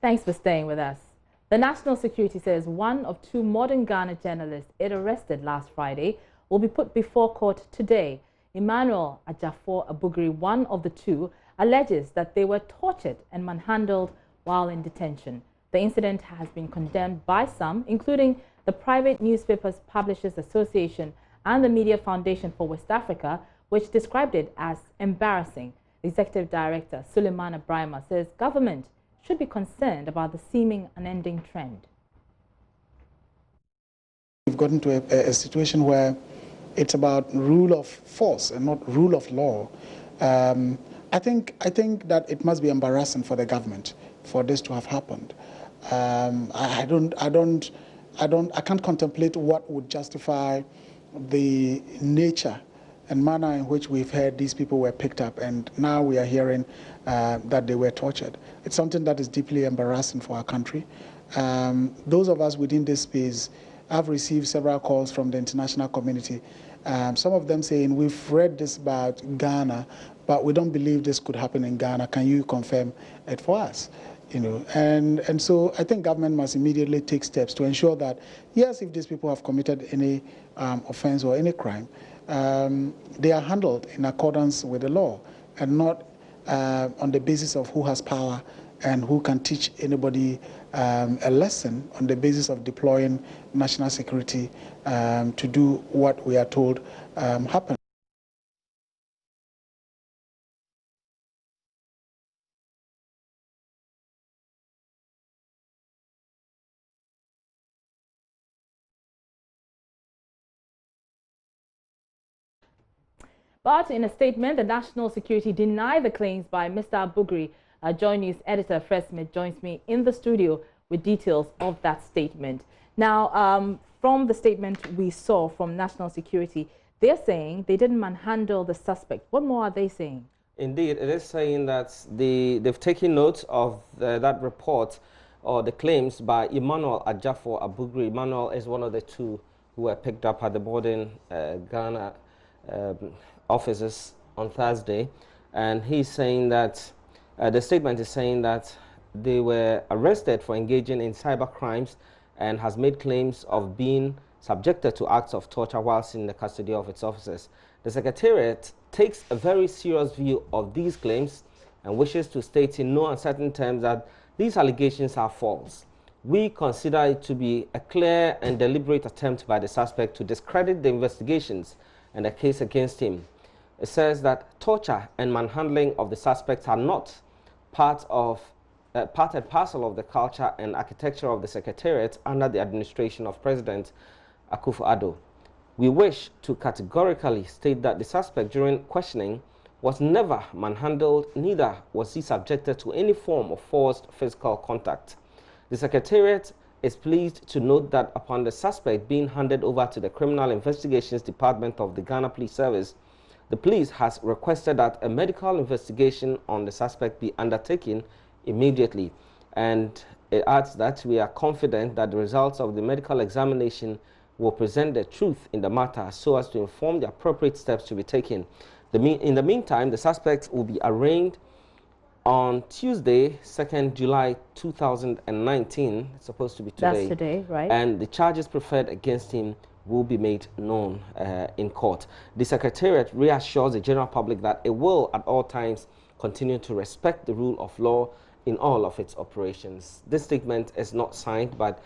Thanks for staying with us. The National Security says one of two modern Ghana journalists it arrested last Friday will be put before court today. Emmanuel Ajafor Abugri, one of the two, alleges that they were tortured and manhandled while in detention. The incident has been condemned by some, including the Private Newspapers Publishers Association and the Media Foundation for West Africa, which described it as embarrassing. The Executive Director, Suleiman Ibrahima, says government should be concerned about the seeming unending trend. We've gotten to a situation where it's about rule of force and not rule of law. I think that it must be embarrassing for the government for this to have happened. I can't contemplate what would justify the nature and manner in which we've heard these people were picked up, and now we are hearing that they were tortured. It's something that is deeply embarrassing for our country. Those of us within this space have received several calls from the international community. Some of them saying, we've read this about Ghana, but we don't believe this could happen in Ghana. Can you confirm it for us? You know, and so I think government must immediately take steps to ensure that, yes, if these people have committed any offense or any crime, they are handled in accordance with the law and not on the basis of who has power and who can teach anybody a lesson on the basis of deploying national security to do what we are told happened. But in a statement, the National Security denied the claims by Mr. Abugri. JoyNews editor Fred Smith joins me in the studio with details of that statement. Now, from the statement we saw from National Security, they're saying they didn't manhandle the suspect. What more are they saying? Indeed, it is saying that they've taken note of that report or the claims by Emmanuel Ajafor Abugri. Emmanuel is one of the two who were picked up at the boarding Ghana offices on Thursday, and he's saying that the statement is saying that they were arrested for engaging in cyber crimes and has made claims of being subjected to acts of torture whilst in the custody of its officers. The Secretariat takes a very serious view of these claims and wishes to state in no uncertain terms that these allegations are false. We consider it to be a clear and deliberate attempt by the suspect to discredit the investigations and the case against him. It says that torture and manhandling of the suspects are not part and parcel of the culture and architecture of the Secretariat under the administration of President Akufo-Addo. We wish to categorically state that the suspect during questioning was never manhandled, neither was he subjected to any form of forced physical contact. The Secretariat is pleased to note that upon the suspect being handed over to the Criminal Investigations Department of the Ghana Police Service, the police has requested that a medical investigation on the suspect be undertaken immediately. And it adds that we are confident that the results of the medical examination will present the truth in the matter so as to inform the appropriate steps to be taken. In the meantime, the suspect will be arraigned on Tuesday, 2nd July 2019. It's supposed to be today. That's today, right? And the charges preferred against him will be made known in court. The Secretariat reassures the general public that it will at all times continue to respect the rule of law in all of its operations. This statement is not signed, but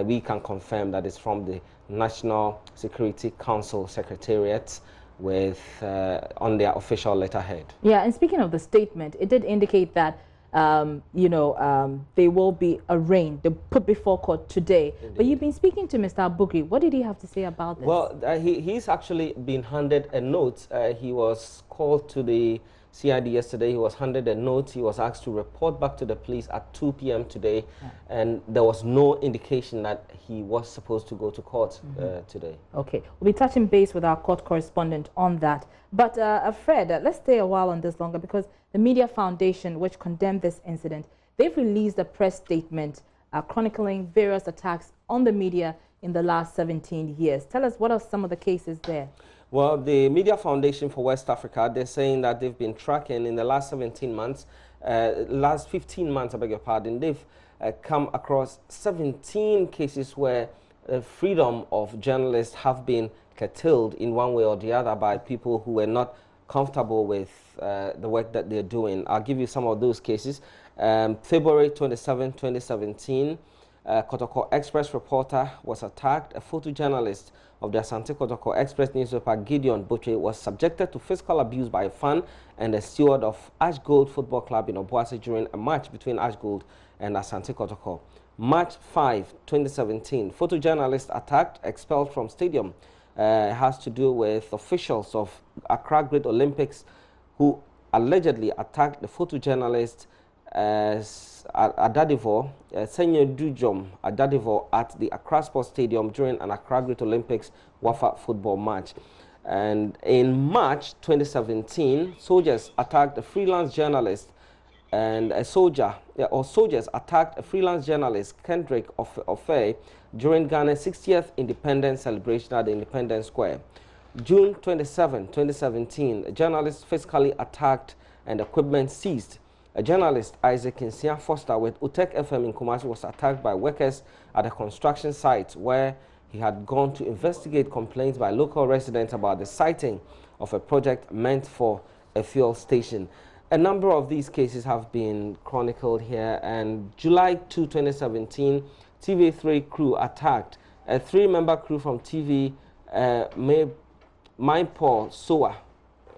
we can confirm that it's from the National Security Council Secretariat with on their official letterhead. Yeah, and speaking of the statement, it did indicate that they will be arraigned, they're put before court today. Indeed. But you've been speaking to Mr. Abugri. What did he have to say about this? Well, he's actually been handed a note. He was called to the CID yesterday. He was handed a note. He was asked to report back to the police at 2 p.m. today, and there was no indication that he was supposed to go to court today. Okay, we'll be touching base with our court correspondent on that. But Fred, let's stay a while on this longer, because the Media Foundation, which condemned this incident, they've released a press statement chronicling various attacks on the media in the last 17 years. Tell us, what are some of the cases there? Well, the Media Foundation for West Africa, they're saying that they've been tracking in the last 17 months, last 15 months, I beg your pardon, they've come across 17 cases where freedom of journalists have been curtailed in one way or the other by people who were not comfortable with the work that they're doing. I'll give you some of those cases. February 27, 2017, Kotoko Express reporter was attacked. A photojournalist of the Asante Kotoko Express newspaper, Gideon Butche, was subjected to physical abuse by a fan and a steward of Ash Gold Football Club in Obuasi during a match between Ash Gold and Asante Kotoko. March 5, 2017, photojournalist attacked, expelled from stadium. Has to do with officials of Accra Great Olympics who allegedly attacked the photojournalist Adadivo, Senior Dujom Adadivo, at the Accra Sports Stadium during an Accra Great Olympics Wafa football match. And in March 2017, soldiers attacked a freelance journalist, and soldiers attacked a freelance journalist, Kendrick Ofe, during Ghana's 60th independence celebration at the Independence Square. June 27, 2017, a journalist physically attacked and equipment seized. A journalist, Isaac Insia Foster, with Utek FM in Kumasi, was attacked by workers at a construction site where he had gone to investigate complaints by local residents about the siting of a project meant for a fuel station. A number of these cases have been chronicled here, and July 2, 2017, TV3 crew attacked. A 3-member crew from TV, Paul Soa,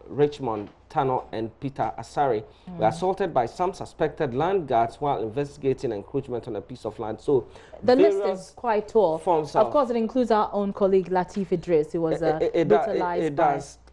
Richmond, Tano, and Peter Asari were assaulted by some suspected land guards while investigating encroachment on a piece of land. So the list is quite tall. Of course, it includes our own colleague Latif Idris, who was brutalized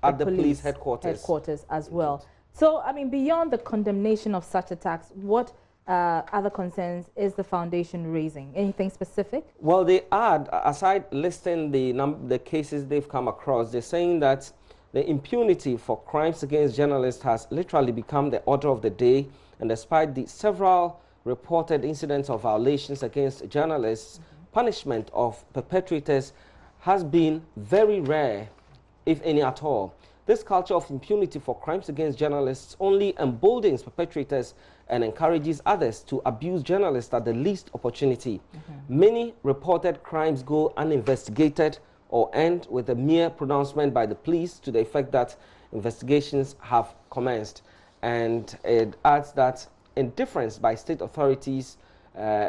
at the police headquarters as well. So, I mean, beyond the condemnation of such attacks, what other concerns is the foundation raising? Anything specific? Well, they add, aside listing the cases they've come across, they're saying that the impunity for crimes against journalists has literally become the order of the day, and despite the several reported incidents of violations against journalists, punishment of perpetrators has been very rare, if any at all. This culture of impunity for crimes against journalists only emboldens perpetrators and encourages others to abuse journalists at the least opportunity. Many reported crimes go uninvestigated or end with a mere pronouncement by the police to the effect that investigations have commenced. And it adds that indifference by state authorities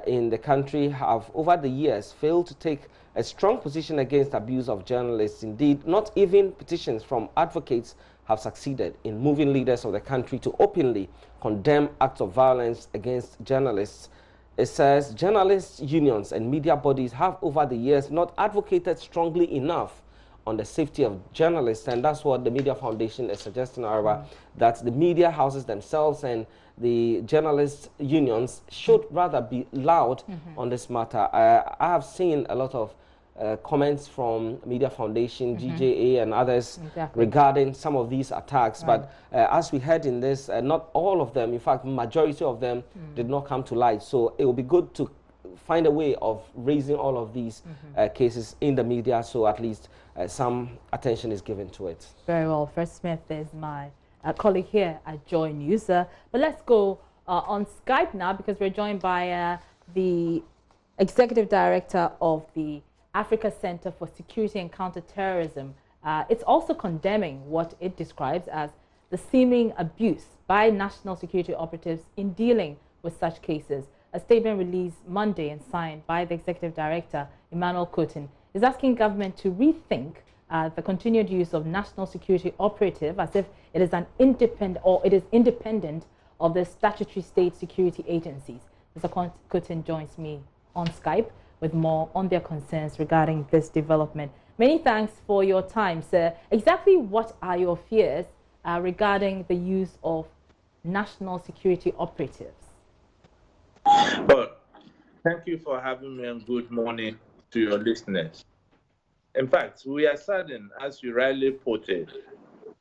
in the country have over the years failed to take a strong position against abuse of journalists. Indeed, not even petitions from advocates have succeeded in moving leaders of the country to openly condemn acts of violence against journalists. It says journalists, unions, and media bodies have over the years not advocated strongly enough on the safety of journalists, and that's what the Media Foundation is suggesting, however, that the media houses themselves and the journalists' unions should rather be loud on this matter. I have seen a lot of comments from Media Foundation, GJA, and others regarding some of these attacks. But as we heard in this, not all of them, in fact, majority of them did not come to light. So it will be good to find a way of raising all of these cases in the media, so at least some attention is given to it. Very well. Fred Smith is my colleague here at JoyNews. But let's go on Skype now, because we're joined by the Executive Director of the Africa Center for Security and Counterterrorism. It's also condemning what it describes as the seeming abuse by national security operatives in dealing with such cases. A statement released Monday and signed by the Executive Director, Emmanuel Cotin, is asking government to rethink the continued use of national security operative as if it is an independent of the statutory state security agencies. Mr. Cotin joins me on Skype with more on their concerns regarding this development. Many thanks for your time, sir. Exactly what are your fears regarding the use of national security operatives? Well, thank you for having me, and good morning to your listeners. In fact, we are saddened, as you rightly put it,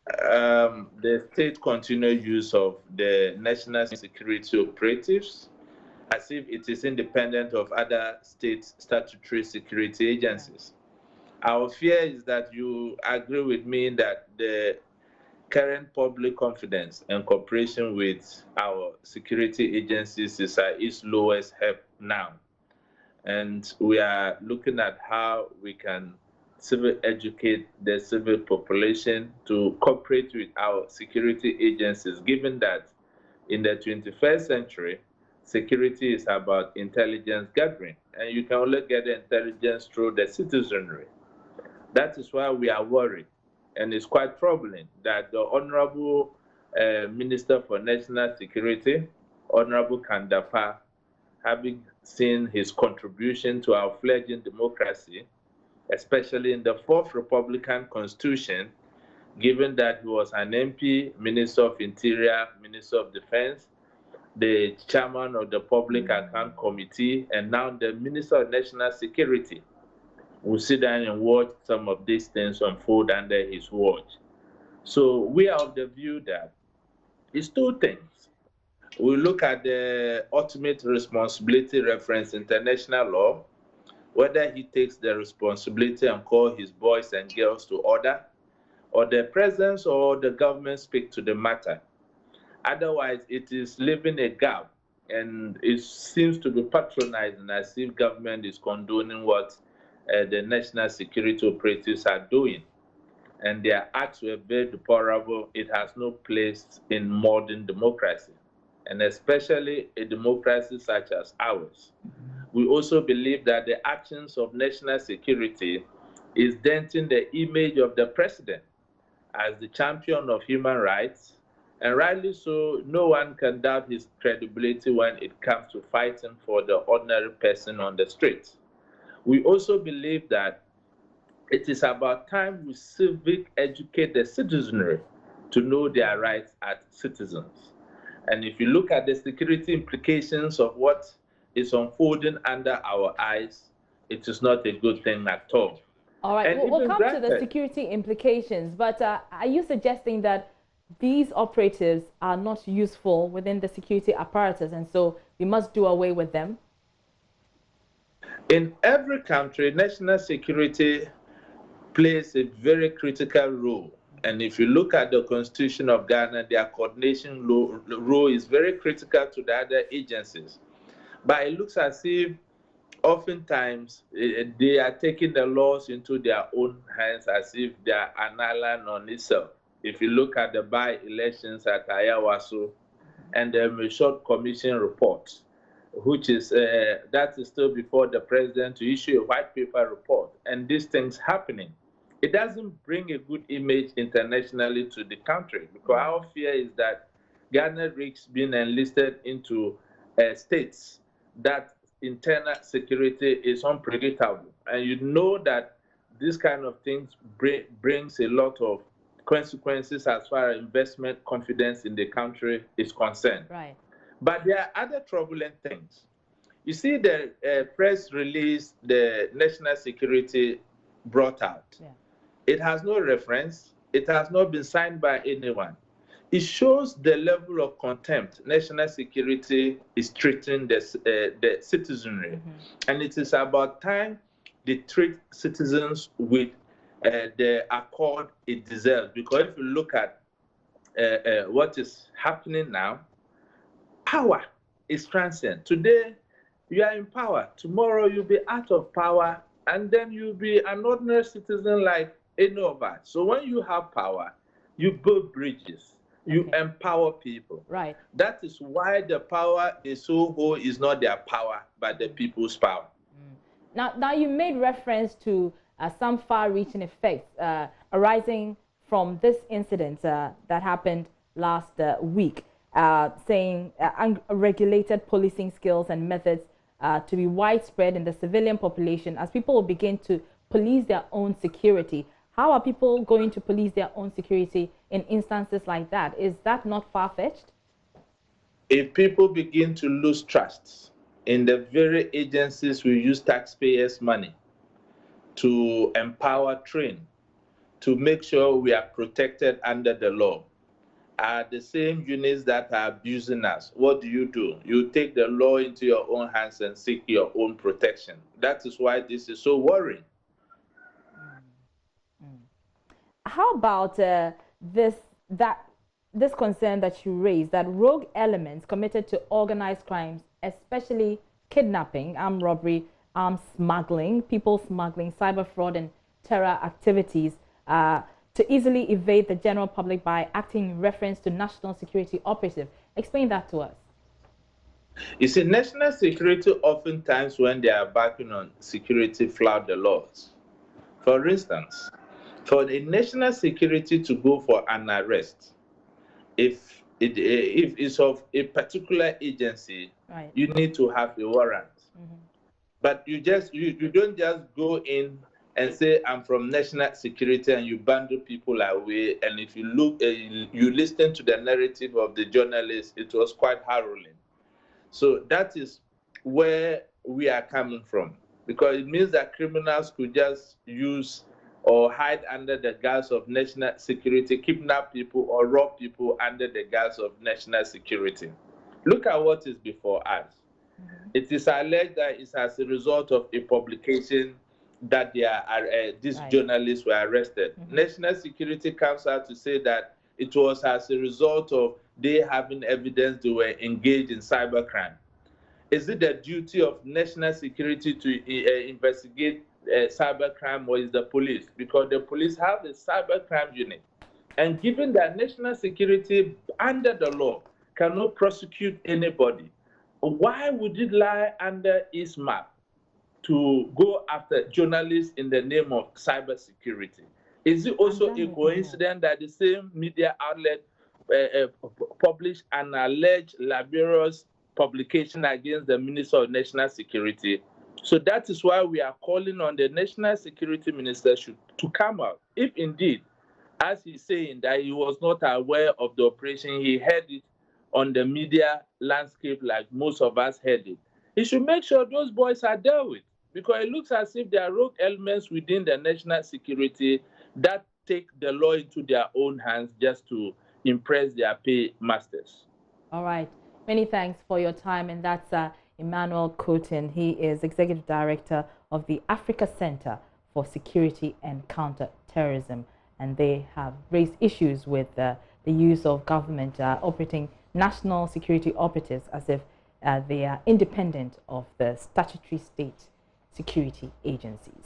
the state continued use of the national security operatives as if it is independent of other state statutory security agencies. Our fear is that you agree with me that the current public confidence and cooperation with our security agencies is at its lowest now. And we are looking at how we can civil educate the civil population to cooperate with our security agencies, given that in the 21st century, security is about intelligence gathering, and you can only get the intelligence through the citizenry. That is why we are worried, and it's quite troubling that the Honorable Minister for National Security, Honorable Kandafa, having seen his contribution to our fledgling democracy, especially in the fourth Republican Constitution, given that he was an MP, Minister of Interior, Minister of Defense, the chairman of the Public Account Committee, and now the Minister of National Security, will sit down and watch some of these things unfold under his watch. So we are of the view that it's two things. We look at the ultimate responsibility reference international law, whether he takes the responsibility and call his boys and girls to order, or the president or the government speak to the matter. Otherwise, it is leaving a gap, and it seems to be patronizing as if government is condoning what the national security operatives are doing. And their acts were very deplorable. It has no place in modern democracy, and especially a democracy such as ours. We also believe that the actions of national security is denting the image of the president as the champion of human rights, and rightly so. No one can doubt his credibility when it comes to fighting for the ordinary person on the streets. We also believe that it is about time we civic educate the citizenry to know their rights as citizens. And if you look at the security implications of what is unfolding under our eyes, it is not a good thing at all. All right, we'll come to the security implications, but are you suggesting that these operatives are not useful within the security apparatus, and so we must do away with them? In every country, national security plays a very critical role. And if you look at the Constitution of Ghana, their coordination role is very critical to the other agencies. But it looks as if oftentimes they are taking the laws into their own hands as if they are an island on itself. If you look at the by-elections at Ayawaso and the short commission report, which is that is still before the president to issue a white paper report, and these things happening, it doesn't bring a good image internationally to the country, because our fear is that Ghana risks being enlisted into states that internal security is unpredictable, and you know that this kind of things brings a lot of consequences as far as investment confidence in the country is concerned. Right. But there are other troubling things. You see, the press release the national security brought out. Yeah. It has no reference. It has not been signed by anyone. It shows the level of contempt national security is treating the citizenry. And it is about time they treat citizens with the accord it deserves. Because if you look at what is happening now, power is transient. Today, you are in power. Tomorrow, you'll be out of power, and then you'll be an ordinary citizen like any of us. So when you have power, you build bridges. You empower people. Right. That is why the power is so whole is not their power, but the people's power. Now you made reference to some far-reaching effects arising from this incident that happened last week, saying unregulated policing skills and methods to be widespread in the civilian population as people will begin to police their own security. How are people going to police their own security in instances like that? Is that not far-fetched? If people begin to lose trust in the very agencies we use taxpayers' money to empower, train, to make sure we are protected under the law, are the same units that are abusing us, what do? You take the law into your own hands and seek your own protection. That is why this is so worrying. How about this concern that you raised, that rogue elements committed to organized crimes, especially kidnapping, armed robbery, arms smuggling, people smuggling, cyber fraud, and terror activities to easily evade the general public by acting in reference to national security operative. Explain that to us. You see, national security oftentimes, when they are backing on security, flout the laws. For instance, for the national security to go for an arrest, if it's of a particular agency, right, you need to have a warrant. But you don't just go in and say, I'm from national security, and you bundle people away. And if you look, you listen to the narrative of the journalists, it was quite harrowing. So that is where we are coming from, because it means that criminals could just use or hide under the guise of national security, kidnap people or rob people under the guise of national security. Look at what is before us. It is alleged that it's as a result of a publication that these journalists were arrested. National security comes out to say that it was as a result of they having evidence they were engaged in cybercrime. Is it the duty of national security to investigate cybercrime, or is the police? Because the police have a cybercrime unit. And given that national security under the law cannot prosecute anybody, why would it lie under ISMAP to go after journalists in the name of cybersecurity? Is it also a coincidence that the same media outlet published an alleged laborious publication against the Minister of National Security? So that is why we are calling on the National Security Minister to come out. If indeed, as he's saying, that he was not aware of the operation, he heard it on the media landscape like most of us heard it, he should make sure those boys are dealt with, because it looks as if there are rogue elements within the national security that take the law into their own hands just to impress their pay masters. All right. Many thanks for your time. And that's Emmanuel Cotin. He is Executive Director of the Africa Center for Security and Counter-Terrorism. And they have raised issues with the use of government operating national security operatives as if they are independent of the statutory state security agencies.